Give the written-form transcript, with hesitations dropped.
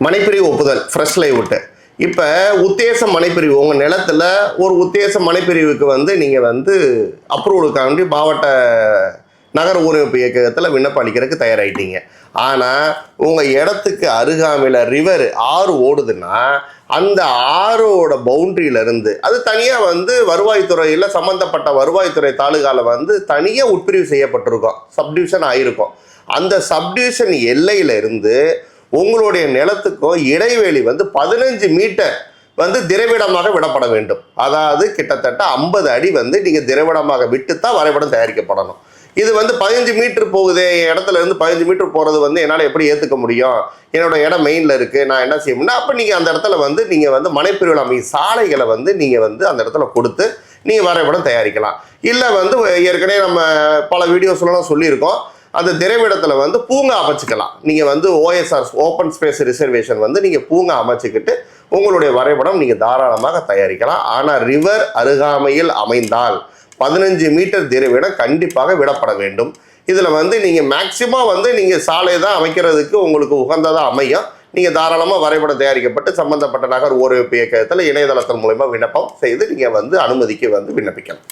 மனைப்பிரிவு ஒப்புதல் fresh layout. இப்போ உத்தேச மனைப்பிரிவு உங்கள் நிலத்தில் ஒரு உத்தேச மனைப்பிரிவுக்கு வந்து நீங்கள் வந்து அப்ரூவலுக்காண்டி மாவட்ட நகர ஊரமைப்பு இயக்ககத்தில் விண்ணப்பம் அளிக்கிறதுக்கு தயாராகிட்டீங்க. ஆனால் உங்கள் இடத்துக்கு அருகாமையில் ரிவர் ஆறு ஓடுதுன்னா அந்த ஆறோட பவுண்ட்ரியிலேருந்து அது தனியாக வந்து வருவாய்த்துறையில் சம்மந்தப்பட்ட வருவாய்த்துறை தாலுகாவில் வந்து தனியாக உட்பிரிவு செய்யப்பட்டிருக்கும், சப்டிவிஷன் ஆகிருக்கும். அந்த சப்டிவிஷன் எல்லையிலிருந்து உங்களுடைய நிலத்துக்கும் இடைவெளி வந்து 15 மீட்டர் வந்து திரைவிடமாக விடப்பட வேண்டும். அதாவது கிட்டத்தட்ட 50 அடி வந்து நீங்கள் திரைவிடமாக விட்டுத்தான் வரைபடம் தயாரிக்கப்படணும். இது வந்து 15 மீட்டர் போகுது, என் இடத்துல இருந்து 15 மீட்டர் போகிறது வந்து என்னால் எப்படி ஏற்றுக்க முடியும், என்னோட இடம் மெயினில் இருக்குது, நான் என்ன செய்யணும்னா அப்போ நீங்கள் அந்த இடத்துல வந்து நீங்கள் வந்து மனைப்பிரிவில் அமையும் சாலைகளை வந்து நீங்கள் வந்து அந்த இடத்துல கொடுத்து நீங்கள் வரைபடம் தயாரிக்கலாம். இல்லை வந்து ஏற்கனவே நம்ம பல வீடியோஸ்லாம் சொல்லியிருக்கோம், அந்த திரைவிடத்தில் வந்து பூங்கா அமைச்சிக்கலாம். நீங்கள் வந்து ஓஎஸ்ஆர் ஓப்பன் ஸ்பேஸ் ரிசர்வேஷன் வந்து நீங்கள் பூங்கா அமைச்சிக்கிட்டு உங்களுடைய வரைபடம் நீங்கள் தாராளமாக தயாரிக்கலாம். ஆனால் ரிவர் அருகாமையில் அமைந்தால் 15 மீட்டர் திரைவிடம் கண்டிப்பாக விடப்பட வேண்டும். இதில் வந்து நீங்கள் மேக்சிமம் வந்து நீங்கள் சாலை தான் அமைக்கிறதுக்கு உங்களுக்கு உகந்ததாக அமையும். நீங்கள் தாராளமாக வரைபடம் தயாரிக்கப்பட்டு சம்பந்தப்பட்ட நகர் ஊரமைப்பு இயக்ககத்தில் இணையதளத்தின் மூலமா விண்ணப்பம் செய்து நீங்கள் வந்து அனுமதிக்கு வந்து விண்ணப்பிக்கலாம்.